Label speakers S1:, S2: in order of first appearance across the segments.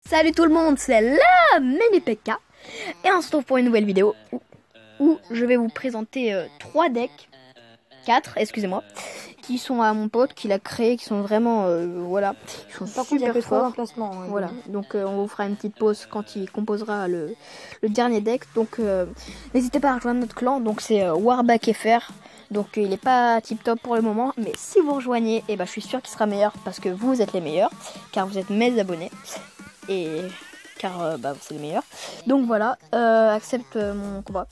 S1: Salut tout le monde, c'est la MeniPK et on se retrouve pour une nouvelle vidéo où je vais vous présenter 3 decks, 4 excusez-moi, qui sont à mon pote, qui l'a créé, qui sont vraiment, voilà, ils sont
S2: Par contre, il y a
S1: super
S2: que 3
S1: forts.
S2: emplacements. Ouais,
S1: Voilà, donc on vous fera une petite pause quand il composera le dernier deck. Donc n'hésitez pas à rejoindre notre clan, donc c'est Warback FR. Donc il n'est pas tip top pour le moment, mais si vous rejoignez, je suis sûr qu'il sera meilleur parce que vous êtes les meilleurs, car vous êtes mes abonnés. Et car c'est les meilleurs. Donc voilà, accepte mon combat.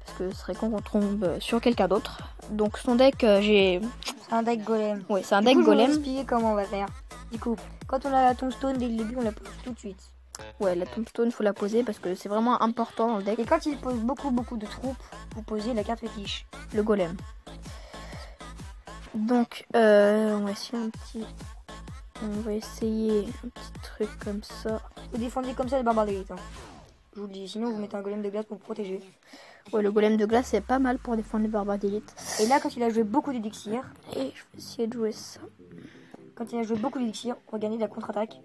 S1: Parce que ce serait con qu'on tombe sur quelqu'un d'autre. Donc son deck, j'ai...
S2: C'est un deck golem.
S1: Ouais, c'est un
S2: Du
S1: deck
S2: coup, je vais
S1: golem.
S2: vous expliquer comment on va faire. Du coup, quand on a la tombstone dès le début, on la pose tout de suite.
S1: Ouais, la tombstone, faut la poser parce que c'est vraiment important dans le deck.
S2: Et quand il pose beaucoup de troupes, vous posez la carte fétiche.
S1: Le golem. Donc, on va essayer un petit... On va essayer un petit truc comme ça.
S2: Vous défendez comme ça les barbares d'élite. Hein. Je vous le dis, sinon vous mettez un golem de glace pour protéger.
S1: Ouais, le golem de glace, c'est pas mal pour défendre les barbares d'élite.
S2: Et là, quand il a joué beaucoup d'élixir,
S1: Et je vais essayer de jouer ça.
S2: quand il a joué beaucoup d'élixir, on va gagner de la contre-attaque.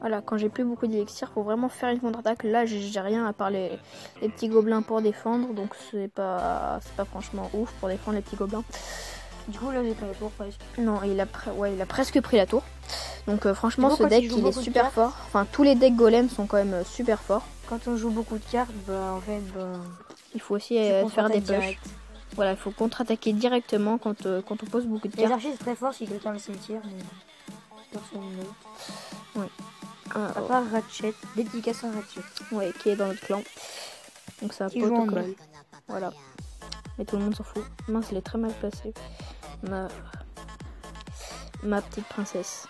S1: Voilà, quand j'ai plus beaucoup d'élixir, faut vraiment faire une contre-attaque. Là, j'ai rien à part les petits gobelins pour défendre, donc c'est pas franchement ouf pour défendre les petits gobelins.
S2: Du coup, là, j'ai pris la tour presque.
S1: Non, il a presque pris la tour. Donc franchement,
S2: Bon,
S1: ce
S2: quand
S1: deck,
S2: il joue
S1: il est
S2: beaucoup de
S1: super
S2: cartes.
S1: fort. Enfin, tous les decks golems sont quand même super forts.
S2: Quand on joue beaucoup de cartes, en fait,
S1: Il faut aussi
S2: tu
S1: faire des
S2: contre-attaques
S1: push.
S2: direct.
S1: Voilà, il faut contre-attaquer directement quand on pose beaucoup de
S2: Les
S1: cartes.
S2: archers, c'est très fort si quelqu'un a le cimetière, mais personne d'autre.
S1: Oui.
S2: À part Ratchet, dédicace à Ratchet.
S1: Ouais, qui est dans notre clan. Donc c'est un
S2: Qui
S1: pote
S2: joue en
S1: au clan.
S2: mal.
S1: Voilà. Mais tout le monde s'en fout. Mince, elle est très mal placée. Ma petite princesse.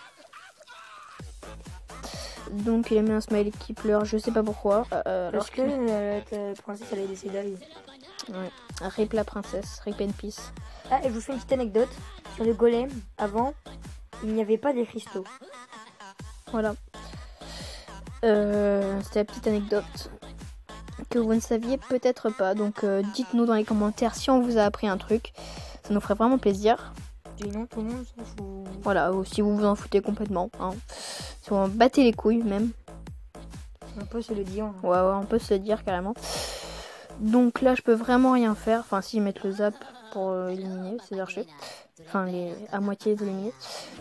S1: Donc il a mis un smiley qui pleure, je sais pas pourquoi.
S2: Parce que ta princesse, elle a laissé d'aller.
S1: Ouais. Rip la princesse, rip in peace.
S2: Ah, et je vous fais une petite anecdote. Sur le golem, avant, il n'y avait pas des cristaux.
S1: Voilà. C'était la petite anecdote que vous ne saviez peut-être pas. Donc dites-nous dans les commentaires si on vous a appris un truc. Ça nous ferait vraiment plaisir.
S2: Sinon, tout le monde s'en fout.
S1: Voilà, ou si vous vous en foutez complètement. Hein. Si vous en battez les couilles même.
S2: On peut se le dire. Hein.
S1: Ouais, on peut se le dire carrément. Donc là, je peux vraiment rien faire. Enfin, si, mettre le zap pour éliminer ces archers. Enfin, à moitié éliminés.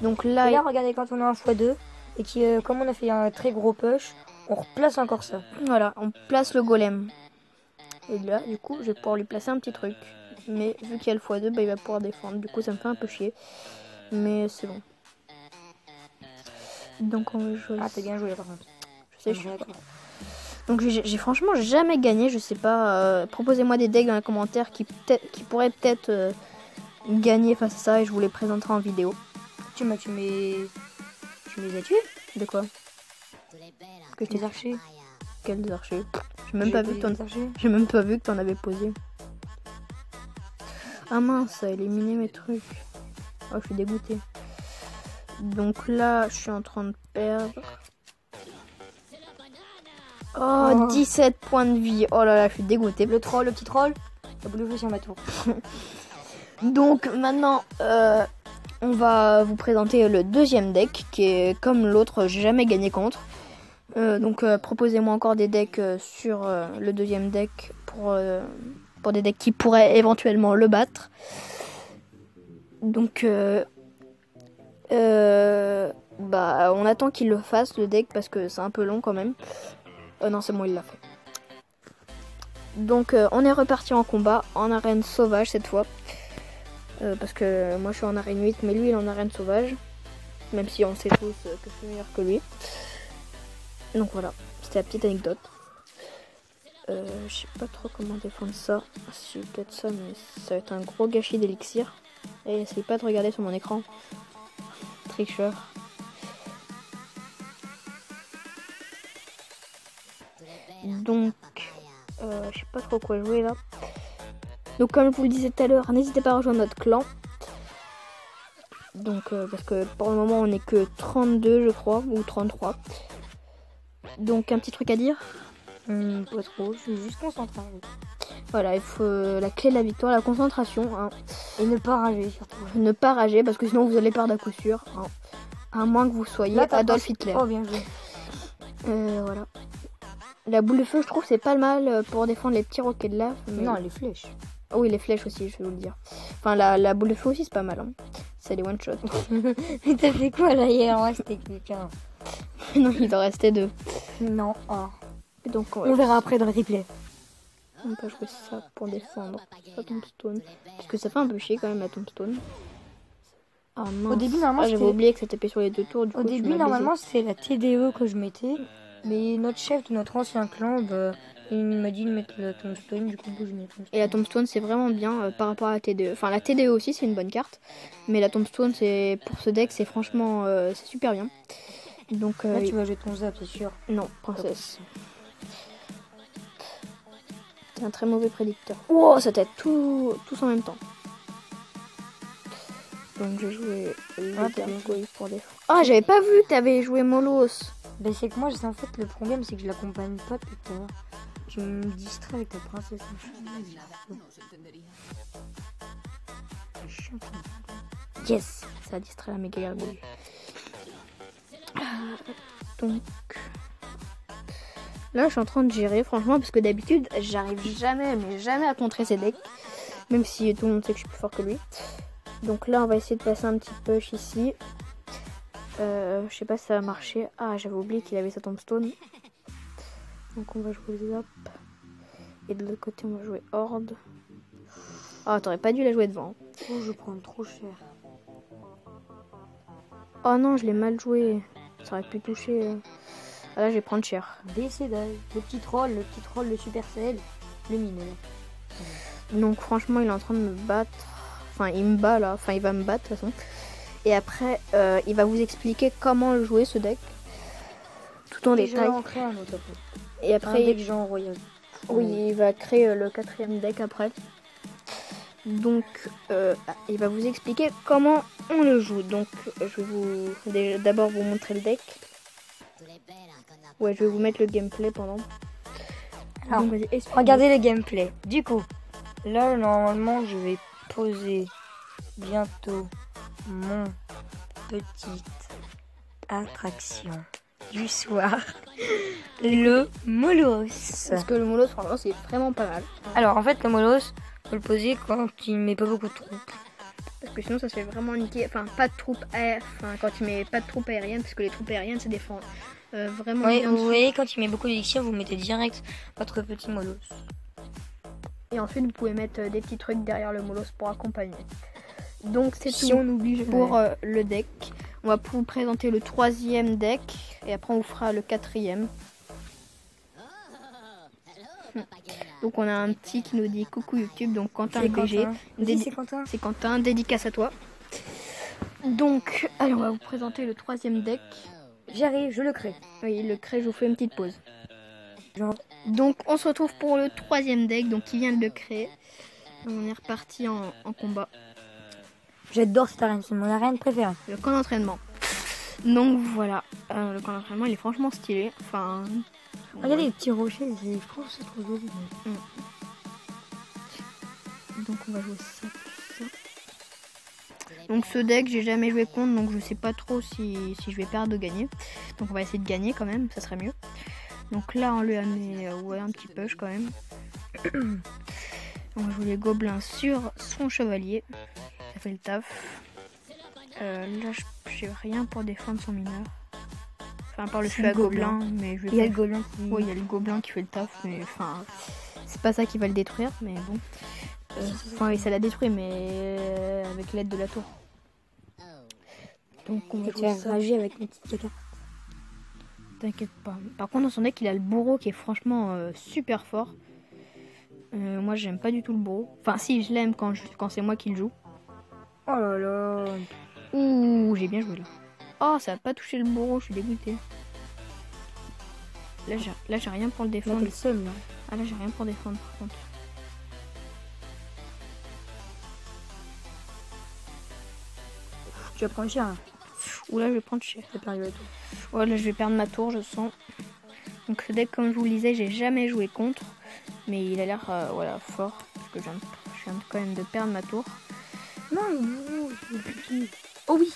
S1: Donc là,
S2: Et là, regardez, quand on a un x2, et qui, comme on a fait un très gros push, on replace encore ça.
S1: voilà, on place le golem. Et là, du coup, je vais pouvoir lui placer un petit truc. Mais vu qu'il y a le x2, il va pouvoir défendre. Du coup, ça me fait un peu chier. Mais c'est bon. Donc on va jouer.
S2: Ah, t'as bien joué par contre.
S1: Je sais, je suis pas. Donc j'ai franchement jamais gagné. Je sais pas. Proposez-moi des decks dans les commentaires qui pourraient peut-être gagner face à ça et je vous les présenterai en vidéo.
S2: Tu les as tués?
S1: De quoi?
S2: Que tes archers?
S1: Quels archers? J'ai même pas vu que
S2: archers.
S1: j'ai même pas vu que t'en avais posé. Ah mince, ça a éliminé mes trucs. Oh, je suis dégoûtée. Donc là, je suis en train de perdre. Oh, 17 points de vie. Oh là là, je suis dégoûtée.
S2: Le petit troll, a voulu jouer sur ma tour.
S1: Donc maintenant, on va vous présenter le deuxième deck qui est comme l'autre, j'ai jamais gagné contre. Donc proposez-moi encore des decks sur le deuxième deck pour des decks qui pourraient éventuellement le battre. Donc on attend qu'il le fasse le deck parce que c'est un peu long quand même. Non, c'est bon, il l'a fait. Donc on est reparti en combat en arène sauvage cette fois. Parce que moi je suis en arène 8 mais lui il est en arène sauvage. Même si on sait tous que je suis meilleur que lui. Donc voilà, c'était la petite anecdote. Je sais pas trop comment défendre ça. Si peut-être ça, mais ça va être un gros gâchis d'élixir. Et essayez pas de regarder sur mon écran. Tricheur. Donc, je sais pas trop quoi jouer là. Donc comme je vous le disais tout à l'heure, n'hésitez pas à rejoindre notre clan. Donc parce que pour le moment on est que 32 je crois, ou 33. Donc un petit truc à dire.
S2: Pas trop, je suis juste concentré.
S1: Voilà, il faut la clé de la victoire, la concentration. Hein.
S2: Et ne pas rager surtout.
S1: Ne pas rager parce que sinon vous allez perdre à coup sûr. Hein. À moins que vous soyez
S2: là,
S1: Adolf Hitler.
S2: Oh bien joué.
S1: La boule de feu, je trouve, c'est pas mal pour défendre les petits roquets de lave. Mais...
S2: Non, les flèches.
S1: Oh oui, les flèches aussi, je vais vous le dire. Enfin, la boule de feu aussi, c'est pas mal. Hein. C'est des one-shot.
S2: Mais t'as fait quoi là hier? Ouais, c'était quelqu'un.
S1: Non, il en restait 2.
S2: Non,
S1: Et donc,
S2: on verra après dans le replay.
S1: On peut jouer ça pour défendre la tombstone. Parce que ça fait un peu chier quand même la tombstone. Ah mince.
S2: Au début, normalement,
S1: j'avais oublié que ça tapait sur les 2 tours. Du
S2: Au
S1: coup,
S2: début, normalement, c'est la TDE que je mettais. Mais notre chef de notre ancien clan, il m'a dit de mettre la tombstone. Du coup, je mets la tombstone.
S1: Et la tombstone, c'est vraiment bien par rapport à la TDE. Enfin, la TDE aussi, c'est une bonne carte. Mais la tombstone, c'est pour ce deck, c'est franchement c'est super bien. Donc,
S2: là, tu vas jouer ton zap, c'est sûr.
S1: Non, princesse. C'est un très mauvais prédicteur. Oh, ça tête tous en même temps. Donc j'ai joué le gargouille pour défendre. Ah, j'avais pas vu que t'avais joué Molos.
S2: Ben c'est que moi, en fait, le problème, c'est que je l'accompagne pas depuis tout à l'heure. Tu me distrais avec ta princesse.
S1: Yes, ça a distrait la méga gargouille. Donc là, je suis en train de gérer, franchement, parce que d'habitude, j'arrive jamais, mais jamais à contrer ces decks. Même si tout le monde sait que je suis plus fort que lui. Donc là, on va essayer de passer un petit push ici. Je sais pas si ça va marcher. Ah, j'avais oublié qu'il avait sa tombstone. Donc on va jouer Zap. Et de l'autre côté, on va jouer Horde. Ah, t'aurais pas dû la jouer devant.
S2: Oh, je prends trop cher.
S1: Oh non, je l'ai mal joué. Ça aurait pu toucher. Ah là, je vais prendre cher.
S2: Décédage. Le petit troll de Supercell. Le mineur.
S1: Donc franchement, il est en train de me battre. Enfin, il me bat là. Enfin, il va me battre de toute façon. Et après, il va vous expliquer comment le jouer ce deck. Tout en détail. Et après,
S2: un deck genre royal.
S1: Oui, il va créer le 4e deck après. Donc, il va vous expliquer comment on le joue. Donc, je vais d'abord vous montrer le deck. Ouais, je vais vous mettre le gameplay pendant.
S2: Alors, donc, regardez le gameplay. Du coup, là, normalement, je vais poser bientôt mon petite attraction du soir. Le Molos.
S1: Parce que le Molos, franchement, c'est vraiment pas mal.
S2: Alors, en fait, le Molos, faut le poser quand il met pas beaucoup de troupes.
S1: Parce que sinon, ça se fait vraiment niquer. Enfin, pas de troupes aériennes. Enfin, quand il met pas de troupes aériennes, parce que les troupes aériennes, ça défend vraiment
S2: oui,
S1: bien.
S2: Vous voyez, quand il met beaucoup d'élixir, vous mettez direct votre petit Molos.
S1: Et ensuite, vous pouvez mettre des petits trucs derrière le Molos pour accompagner. Donc, c'est
S2: si
S1: tout
S2: on oublie
S1: pour le deck. On va vous présenter le 3e deck. Et après, on vous fera le 4e. Donc, on a un petit qui nous dit coucou YouTube. Donc, Quentin BG.
S2: C'est Quentin.
S1: C'est Quentin, dédicace à toi. Donc, allez, on va vous présenter le 3e deck.
S2: J'arrive, je le crée.
S1: Oui, le crée, je vous fais une petite pause. Donc, on se retrouve pour le 3e deck. Donc, qui vient de le créer. On est reparti en combat.
S2: J'adore cette arène, c'est mon arène préférée.
S1: Le camp d'entraînement. Donc voilà, le camp d'entraînement il est franchement stylé. Enfin,
S2: regardez les petits rochers, je trouve c'est trop joli.
S1: Donc on va jouer ça, tout ça. Donc ce deck j'ai jamais joué contre, donc je sais pas trop si je vais perdre ou gagner. Donc on va essayer de gagner quand même, ça serait mieux. Donc là on lui a mis un petit push quand même. On va jouer les gobelins sur son chevalier. Ça fait le taf. Là, j'ai rien pour défendre son mineur. Enfin, par le feu à gobelin, mais je vais.
S2: Il y a le gobelin qui.
S1: Oui, il y a le gobelin qui fait le taf, mais enfin, c'est pas ça qui va le détruire, mais bon. Enfin, oui, ça l'a détruit, mais avec l'aide de la tour. Donc, on va jouer ça.
S2: Avec mes petites caca.
S1: T'inquiète pas. Par contre, dans son deck, il a le bourreau qui est franchement super fort. Moi, j'aime pas du tout le bourreau. Enfin, si, je l'aime quand c'est moi qui le joue.
S2: Oh là là.
S1: Ouh, j'ai bien joué là. Oh, ça a pas touché le bourreau, je suis dégoûtée. Là, j'ai rien pour le défendre.
S2: Là, t'es le seul, là.
S1: Ah, là, j'ai rien pour défendre, par contre.
S2: Tu vas prendre cher. Hein.
S1: Ouh, là, je vais prendre cher. Ouais, là, je vais perdre ma tour, je sens. Donc, ce deck, comme je vous le disais, j'ai jamais joué contre. Mais il a l'air voilà, fort. Parce que je viens quand même de perdre ma tour.
S2: Non, le bourreau, c'est petit.
S1: Oh oui.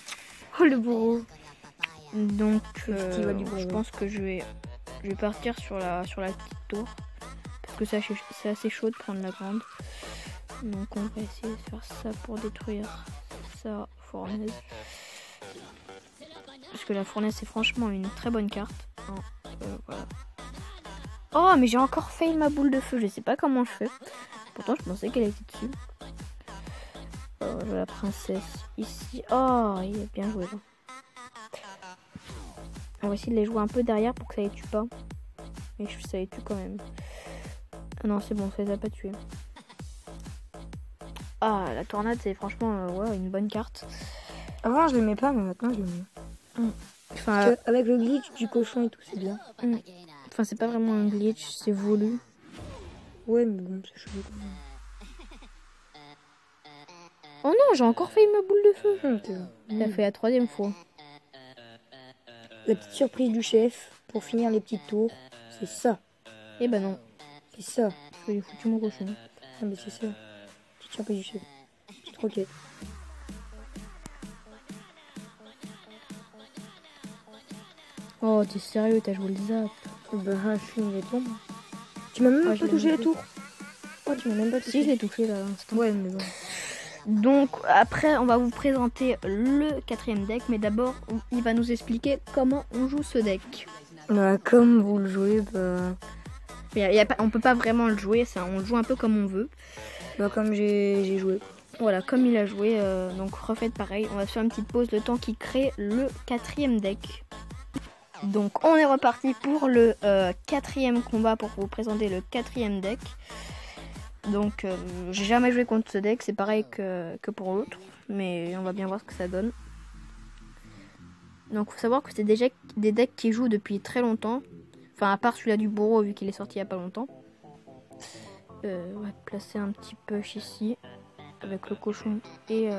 S1: Oh, le bourreau. Donc, je pense que je vais Je vais partir sur la petite tour. Parce que c'est assez chaud de prendre la grande. Donc on va essayer de faire ça pour détruire sa fournaise. Parce que la fournaise c'est franchement une très bonne carte. Voilà. Oh mais j'ai encore fail ma boule de feu, je sais pas comment je fais. Pourtant je pensais qu'elle était dessus. La princesse ici. Oh il est bien joué là. On va essayer de les jouer un peu derrière pour que ça les tue pas. Mais ça les tue quand même. Ah non c'est bon, ça les a pas tués. Ah la tornade c'est franchement ouais, une bonne carte.
S2: Avant je l'aimais pas mais maintenant je l'aime.
S1: Enfin,
S2: avec le glitch du cochon et tout c'est bien.
S1: Enfin c'est pas vraiment un glitch, c'est voulu.
S2: Ouais mais bon c'est chelou quand même.
S1: Oh non j'ai encore fait ma boule de feu. Ça fait la 3e fois.
S2: La petite surprise du chef pour finir les petites tours, c'est ça.
S1: Eh ben non.
S2: C'est ça.
S1: Je lui ai foutu mon cochon.
S2: Non mais c'est ça. Petite surprise du chef. Petite roquette.
S1: Oh t'es sérieux, t'as joué le zap.
S2: Bah je suis une tombe. Tu m'as même pas touché la tour. Oh tu m'as même pas touché.
S1: Si je l'ai touché là à l'instant.
S2: Ouais mais bon.
S1: Donc après on va vous présenter le 4e deck. Mais d'abord il va nous expliquer comment on joue ce deck.
S2: Bah comme vous le jouez, bah...
S1: On peut pas vraiment le jouer, on le joue un peu comme on veut.
S2: Bah comme j'ai joué.
S1: Voilà, comme il a joué, donc refaites pareil. On va faire une petite pause de temps qui crée le 4e deck. Donc on est reparti pour le 4e combat pour vous présenter le 4e deck. Donc j'ai jamais joué contre ce deck, c'est pareil que pour l'autre. Mais on va bien voir ce que ça donne. Donc faut savoir que c'est des decks qui jouent depuis très longtemps. Enfin à part celui-là du bourreau vu qu'il est sorti il y a pas longtemps. On va placer un petit push ici. Avec le cochon et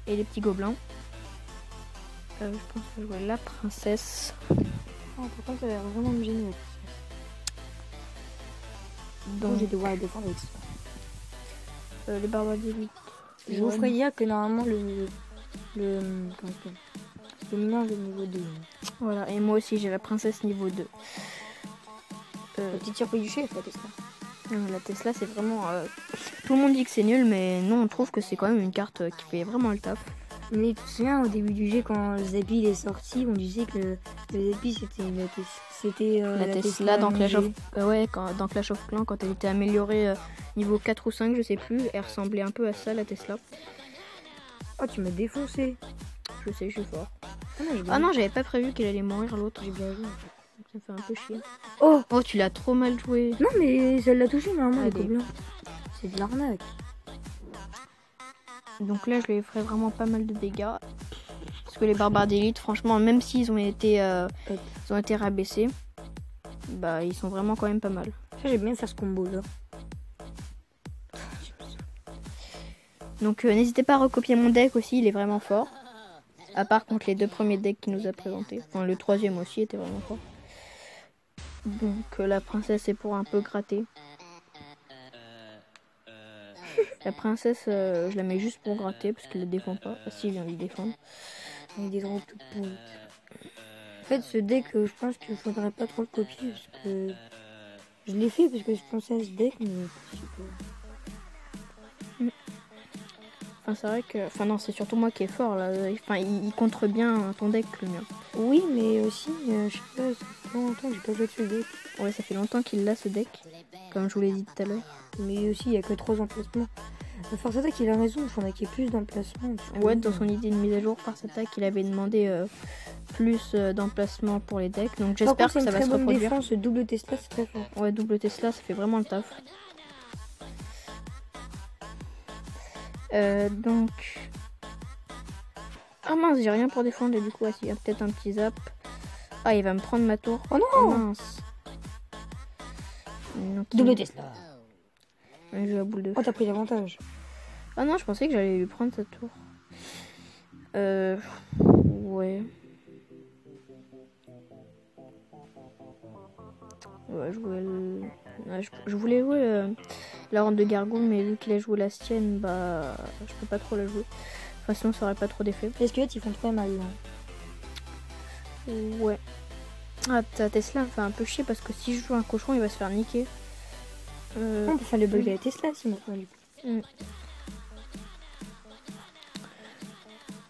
S1: les petits gobelins. Je pense que je vais jouer la princesse.
S2: Oh, par contre, ça a l'air vraiment me gêner. Donc, j'ai devoir la défendre avec ça.
S1: Les barbares d'élite.
S2: Je vous ferai dire que normalement, le minage est niveau 2.
S1: Voilà, et moi aussi, j'ai la princesse niveau 2.
S2: La petite surprise du chef, la Tesla.
S1: La Tesla, c'est vraiment... Tout le monde dit que c'est nul, mais nous, on trouve que c'est quand même une carte qui fait vraiment le taf.
S2: Mais tu te souviens, au début du jeu, quand le Zappy est sorti, on disait que le Zappy, c'était
S1: la Tesla dans Clash of... dans Clash of Clans, quand elle était améliorée niveau 4 ou 5, je sais plus, elle ressemblait un peu à ça, la Tesla.
S2: Oh, tu m'as défoncé.
S1: Je sais, je suis fort. Ah non, j'avais pas prévu qu'il allait mourir, l'autre. J'ai bien joué. Ça fait un peu chier. Oh, tu l'as trop mal joué.
S2: Non, mais ça l'a touché, normalement, les gobelins. C'est de l'arnaque.
S1: Donc là, je lui ferai vraiment pas mal de dégâts. Parce que les barbares d'élite, franchement, même s'ils ont été rabaissés, bah ils sont vraiment quand même pas mal.
S2: Ça, j'aime bien faire ce combo là.
S1: Donc n'hésitez pas à recopier mon deck aussi, il est vraiment fort. À part contre les 2 premiers decks qu'il nous a présentés. Enfin, le 3e aussi était vraiment fort. Donc la princesse c'est pour un peu gratter. La princesse, je la mets juste pour gratter parce qu'elle ne défend pas. Ah si, il vient de défendre.
S2: Il y a des drones toutes pourries. En fait, ce deck, je pense qu'il faudrait pas trop le copier parce que je l'ai fait parce que je pensais à ce deck, mais je sais pas.
S1: Enfin, c'est vrai que... Enfin non, c'est surtout moi qui est fort là. Enfin, il contre bien ton deck, le mien.
S2: Oui, mais aussi, je sais pas, ça fait longtemps que j'ai pas joué de ce deck.
S1: Ouais, ça fait longtemps qu'il a ce deck, comme je vous l'ai dit tout à l'heure.
S2: Mais aussi, il y a que 3 emplacements. Force Attack, il a raison, il faudrait qu'il y ait plus d'emplacements.
S1: Ouais, dans son idée de mise à jour, Force Attack, il avait demandé plus d'emplacements pour les decks. Donc j'espère que ça va se reproduire.
S2: Défense, double Tesla, c'est très fort.
S1: Ouais, double Tesla, ça fait vraiment le taf. Donc... Ah mince, j'ai rien pour défendre et du coup, il y a peut-être un petit zap. Ah, il va me prendre ma tour.
S2: Oh non,
S1: oh, mince. Donc,
S2: double Tesla.
S1: Je joue à boule de feu.
S2: Oh, t'as pris l'avantage.
S1: Ah non, je pensais que j'allais lui prendre sa tour. Ouais. Ouais, je voulais jouer la ronde de Gargoule, mais vu qu'il a joué la sienne, bah je peux pas trop la jouer. Enfin, sinon ça aurait pas trop d'effet.
S2: Les squelettes ils font très mal là.
S1: Ouais. Ah, ta Tesla me fait un peu chier parce que si je joue un cochon, il va se faire niquer.
S2: On peut faire le bug de la Tesla si maintenant du coup.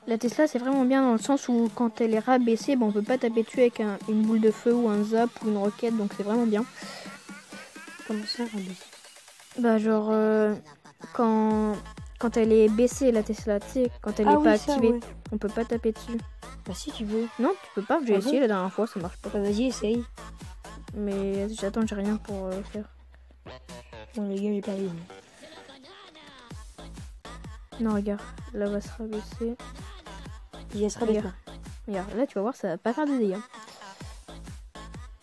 S1: La Tesla, c'est vraiment bien dans le sens où quand elle est rabaissée, on peut pas taper dessus avec une boule de feu ou un zap ou une roquette, donc c'est vraiment bien.
S2: Comment ça rabaisser?
S1: Bah genre quand elle est baissée la Tesla, tu sais, quand elle est pas activée,
S2: ouais.
S1: on peut pas taper dessus.
S2: Bah si tu veux.
S1: Non, tu peux pas, j'ai
S2: Ah
S1: essayé
S2: bon
S1: la dernière fois, ça marche pas.
S2: Bah vas-y, essaye.
S1: Mais j'attends, j'ai rien pour faire.
S2: Bon les gars, j'ai perdu.
S1: Non, regarde, là va se rabaisser.
S2: Il y a ce rabaisse pas.
S1: Regarde, là tu vas voir, ça va pas faire de dégâts.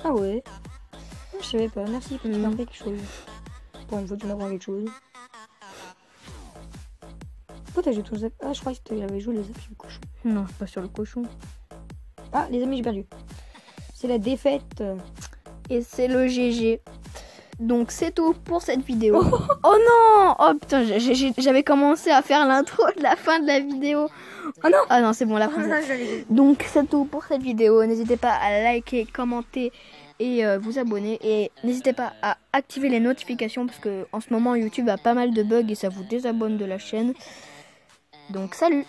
S2: Ah ouais. Je savais pas, merci pour
S1: Mhm.
S2: quelque chose. Pour une fois tu m'apprends quelque chose. Pourquoi t'as joué ton zap? Ah je crois que j'avais joué les zaps sur le cochon.
S1: Non, pas sur le cochon.
S2: Ah les amis, j'ai perdu. C'est la défaite.
S1: Et c'est le GG. Donc c'est tout pour cette vidéo. Oh non! Oh putain, j'avais commencé à faire l'intro de la fin de la vidéo.
S2: Oh non!
S1: Ah non, c'est bon, la fin. Donc c'est tout pour cette vidéo. N'hésitez pas à liker, commenter et vous abonner. Et n'hésitez pas à activer les notifications parce que en ce moment YouTube a pas mal de bugs et ça vous désabonne de la chaîne. Donc salut!